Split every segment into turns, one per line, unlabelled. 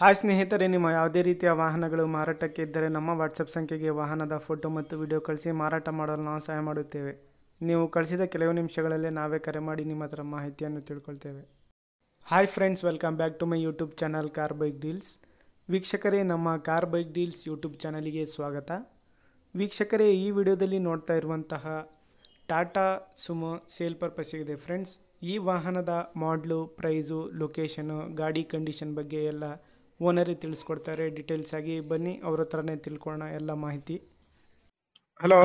Hi ಸ್ನೇಹಿತರೆ, ನಿಮ್ಮ ಯಾವುದೇ ರೀತಿಯ ವಾಹನಗಳು ಮಾರಾಟಕ್ಕೆ ಇದ್ದರೆ ನಮ್ಮ ವಾಟ್ಸಪ್ ಸಂಖ್ಯೆಗೆ ವಾಹನದ ಫೋಟೋ ಮತ್ತು ವಿಡಿಯೋ ಕಳಿಸಿ ಮಾರಾಟ ಮಾಡಲು ನಾವು ಸಹಾಯ ಮಾಡುತ್ತೇವೆ. ನೀವು ಕಳಿಸಿದ ಕೆಲವು ನಿಮಿಷಗಳಲ್ಲೇ ನಾವೇ ಕರೆ ಮಾಡಿ ನಿಮ್ಮ ಹತ್ರ ಮಾಹಿತಿಯನ್ನು ತಿಳ್ಕೊಳ್ತೇವೆ. Hi friends, welcome back to my YouTube channel car bike deals. ವೀಕ್ಷಕರೇ, ನಮ್ಮ ಕಾರ್ ಬೈಕ್ ಡೀಲ್ಸ್ ಯೂಟ್ಯೂಬ್ ಚಾನಲಿಗೆ ಸ್ವಾಗತ. ವೀಕ್ಷಕರೇ, ಈ ವಿಡಿಯೋದಲ್ಲಿ ನೋಡ್ತಾ ಇರುವಂತಹ ಟಾಟಾ ಸುಮೋ ಸೇಲ್ ಪರ್ಪಸ್ಸಿಗಿದೆ ಫ್ರೆಂಡ್ಸ್. ಈ ವಾಹನದ ಮಾಡಲು, ಪ್ರೈಸು, ಲೊಕೇಶನು, ಗಾಡಿ ಕಂಡೀಷನ್ ಬಗ್ಗೆ ಎಲ್ಲ ಓನರೇ ತಿಳಿಸ್ಕೊಡ್ತಾರೆ ಡೀಟೇಲ್ಸ್ ಆಗಿ. ಬನ್ನಿ ಅವ್ರ ಹತ್ರನೇ ತಿಳ್ಕೊಳ್ಳೋಣ ಎಲ್ಲ ಮಾಹಿತಿ. ಹಲೋ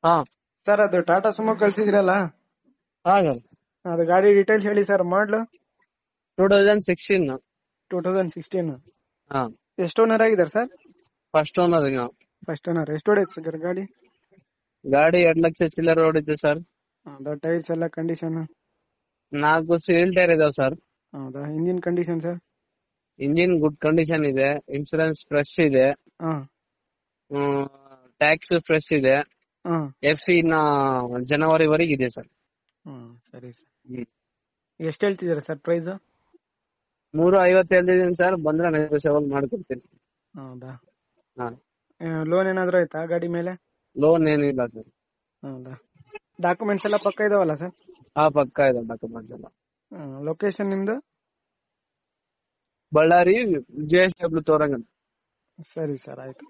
ಹಾ
ಸರ್, ಅದು ಟಾಟಾ ಸುಮೋ ಕಳ್ಸಿದ್ರಲ್ಲ,
ಸರ್,
ಅದು ಗಾಡಿ ಡೀಟೇಲ್ಸ್ ಹೇಳಿ ಸರ್. ಮಾಡಲು
2016.
2016.
ಹಾ,
ಎಷ್ಟು ಓನರ್ ಆಗಿದ್ದಾರೆ sir?
First owner.
First owner. ಎಷ್ಟು ಹೊಡೆಯುತ್ತೆ ಸರ್ ಗಾಡಿ?
ಗಾಡಿ 2 ಲಕ್ಷ ಚಿಲ್ಲರೆ ಓಡಿದೆ ಸರ್.
ಹೌದಾ? ಟೈರ್ಸ್ ಎಲ್ಲ ಕಂಡೀಷನ್?
4 ಸೀಲ್ ಟೈರ್ ಇದಾವೆ ಸರ್.
ಹೌದಾ? Engine condition sir?
Engine good condition ಇದೆ. ಇನ್ಸೂರೆನ್ಸ್ ಫ್ರೆಶ್ ಇದೆ.
ಹಾಂ
ಟ್ಯಾಕ್ಸ್ ಫ್ರೆಶ್ ಇದೆ.
ಹಾಂ
FC ಇನ್ನ ಜನವರಿವರೆಗೆ ಇದೆ ಸರ್.
ಸರಿ ಸರ್. ಎಷ್ಟು ಹೇಳ್ತಿದ್ದೀರಾ ಸರ್ ಪ್ರೈಸ್?
350 ಹೇಳ್ತಿದ್ದೀನಿ ಸರ್. ಬಂದ್ರೆ ನೆಗೋಷಿಯಬಲ್ ಮಾಡ್ಕೊಡ್ತೀನಿ.
ಹೌದಾ?
ಹಾ,
ಲೋನ್ ಏನಾದ್ರು ಆಯ್ತಾ ಗಾಡಿ ಮೇಲೆ?
ಲೋನ್ ಏನಿಲ್ಲ ಸರ್.
ಹೌದಾ? ಡಾಕ್ಯುಮೆಂಟ್ಸ್ ಎಲ್ಲ ಪಕ್ಕ ಇದಾವಲ್ಲ ಸರ್?
ಹಾ, ಪಕ್ಕ ಇದೆ ಡಾಕ್ಯುಮೆಂಟ್ಸ್ ಎಲ್ಲ.
ಲೊಕೇಶನ್ ನಿಮ್ದು?
ಬಳ್ಳಾರಿ JSW ತೋರಂಗಲ್.
ಸರಿ ಸರ್, ಆಯಿತು.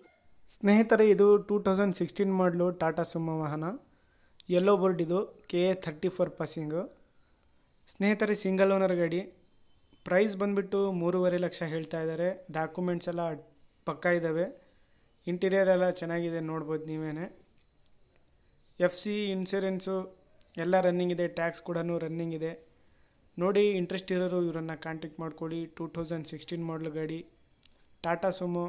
ಸ್ನೇಹಿತರೆ, ಇದು 2016 ಮಾಡಲು ಟಾಟಾ ಸುಮೋ ವಾಹನ. ಯೆಲ್ಲೋ ಬೋರ್ಡ್ ಇದು. KA 34 passing. ಸ್ನೇಹಿತರೆ, ಸಿಂಗಲ್ ಓನರ್ ಗಾಡಿ. ಪ್ರೈಸ್ ಬಂದುಬಿಟ್ಟು 3.5 ಲಕ್ಷ ಹೇಳ್ತಾ ಇದ್ದಾರೆ. ಡಾಕ್ಯುಮೆಂಟ್ಸ್ ಎಲ್ಲ ಪಕ್ಕ ಇದ್ದಾವೆ. ಇಂಟೀರಿಯರ್ ಎಲ್ಲ ಚೆನ್ನಾಗಿದೆ, ನೋಡ್ಬೋದು ನೀವೇ. FC ಇನ್ಶೂರೆನ್ಸು ಎಲ್ಲ ರನ್ನಿಂಗ್ ಇದೆ. ಟ್ಯಾಕ್ಸ್ ಕೂಡ ರನ್ನಿಂಗ್ ಇದೆ. ನೋಡಿ, ಇಂಟ್ರೆಸ್ಟ್ ಇರೋರು ಇವರನ್ನು ಕಾಂಟ್ಯಾಕ್ಟ್ ಮಾಡ್ಕೊಳ್ಳಿ. 2016 ಮಾಡಲು ಗಾಡಿ ಟಾಟಾ ಸುಮೋ.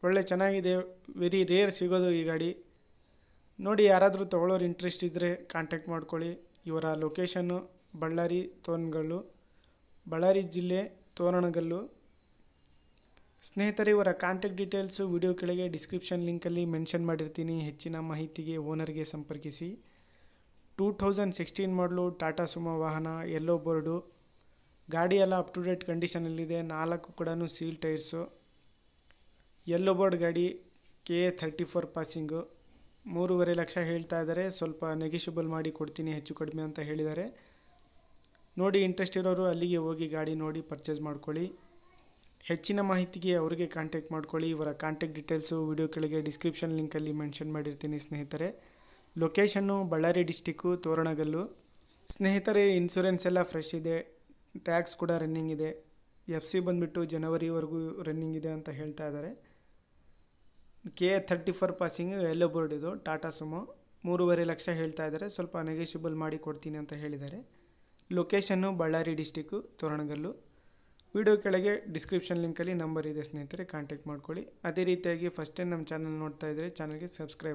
ಒಳ್ಳೆ ಚೆನ್ನಾಗಿದೆ. ವೆರಿ ರೇರ್ ಸಿಗೋದು ಈ ಗಾಡಿ. ನೋಡಿ, ಯಾರಾದರೂ ತೊಗೊಳ್ಳೋರು ಇಂಟ್ರೆಸ್ಟ್ ಇದ್ದರೆ ಕಾಂಟ್ಯಾಕ್ಟ್ ಮಾಡ್ಕೊಳ್ಳಿ. ಇವರ ಲೊಕೇಶನ್ನು ಬಳ್ಳಾರಿ ತೋರಣಗಲ್ಲು, ಬಳ್ಳಾರಿ ಜಿಲ್ಲೆ ತೋರಣಗಲ್ಲು. ಸ್ನೇಹಿತರೆ, ಇವರ ಕಾಂಟ್ಯಾಕ್ಟ್ ಡೀಟೇಲ್ಸು ವಿಡಿಯೋ ಕೆಳಗೆ ಡಿಸ್ಕ್ರಿಪ್ಷನ್ ಲಿಂಕಲ್ಲಿ ಮೆನ್ಷನ್ ಮಾಡಿರ್ತೀನಿ. ಹೆಚ್ಚಿನ ಮಾಹಿತಿಗೆ ಓನರ್ಗೆ ಸಂಪರ್ಕಿಸಿ. 2016 ಮಾಡಲು ಟಾಟಾ ಸುಮೋ ವಾಹನ, ಯೆಲ್ಲೋ ಬೋರ್ಡು. ಗಾಡಿ ಎಲ್ಲ ಅಪ್ ಟು ಡೇಟ್ ಕಂಡೀಷನಲ್ಲಿದೆ. 4 ಕೂಡ ಸೀಲ್ ಟೈರ್ಸು. ಯೆಲ್ಲೋ ಬೋರ್ಡ್ ಗಾಡಿ. KA 34 passing. 3.5 ಲಕ್ಷ ಹೇಳ್ತಾ ಇದ್ದಾರೆ. ಸ್ವಲ್ಪ ನೆಗೋಷಿಯಬಲ್ ಮಾಡಿ ಕೊಡ್ತೀನಿ, ಹೆಚ್ಚು ಕಡಿಮೆ ಅಂತ ಹೇಳಿದ್ದಾರೆ. ನೋಡಿ, ಇಂಟ್ರೆಸ್ಟ್ ಇರೋರು ಅಲ್ಲಿಗೆ ಹೋಗಿ ಗಾಡಿ ನೋಡಿ ಪರ್ಚೇಸ್ ಮಾಡ್ಕೊಳ್ಳಿ. ಹೆಚ್ಚಿನ ಮಾಹಿತಿಗೆ ಅವರಿಗೆ ಕಾಂಟ್ಯಾಕ್ಟ್ ಮಾಡ್ಕೊಳ್ಳಿ. ಇವರ ಕಾಂಟ್ಯಾಕ್ಟ್ ಡೀಟೇಲ್ಸು ವಿಡಿಯೋ ಕೆಳಗೆ ಡಿಸ್ಕ್ರಿಪ್ಷನ್ ಲಿಂಕಲ್ಲಿ ಮೆನ್ಷನ್ ಮಾಡಿರ್ತೀನಿ ಸ್ನೇಹಿತರೆ. Location Ballari district, Toranagallu. ಸ್ನೇಹಿತರೆ, ಇನ್ಸೂರೆನ್ಸ್ ಎಲ್ಲ ಫ್ರೆಶ್ ಇದೆ. ಟ್ಯಾಕ್ಸ್ ಕೂಡ ರನ್ನಿಂಗ್ ಇದೆ. FC ಬಂದುಬಿಟ್ಟು ಜನವರಿವರೆಗೂ ರನ್ನಿಂಗ್ ಇದೆ ಅಂತ ಹೇಳ್ತಾ ಇದ್ದಾರೆ. KA 34 ಪಾಸಿಂಗ್, ಯೆಲ್ಲೋ ಬೋರ್ಡ್ ಇದು ಟಾಟಾ ಸುಮೋ. 3.5 ಲಕ್ಷ ಹೇಳ್ತಾ ಇದ್ದಾರೆ. ಸ್ವಲ್ಪ ನೆಗೋಷಿಯಬಲ್ ಮಾಡಿ ಕೊಡ್ತೀನಿ ಅಂತ ಹೇಳಿದ್ದಾರೆ. Location Ballari district, Toranagallu. Video ಕೆಳಗೆ ಡಿಸ್ಕ್ರಿಪ್ಷನ್ ಲಿಂಕಲ್ಲಿ ನಂಬರ್ ಇದೆ ಸ್ನೇಹಿತರೆ, ಕಾಂಟ್ಯಾಕ್ಟ್ ಮಾಡ್ಕೊಳ್ಳಿ. ಅದೇ ರೀತಿಯಾಗಿ ಫಸ್ಟ್ ಟೈಮ್ ನಮ್ಮ ಚಾನಲ್ ನೋಡ್ತಾ ಇದ್ದರೆ ಚಾನಲ್ಗೆ ಸಬ್ಸ್ಕ್ರೈಬ್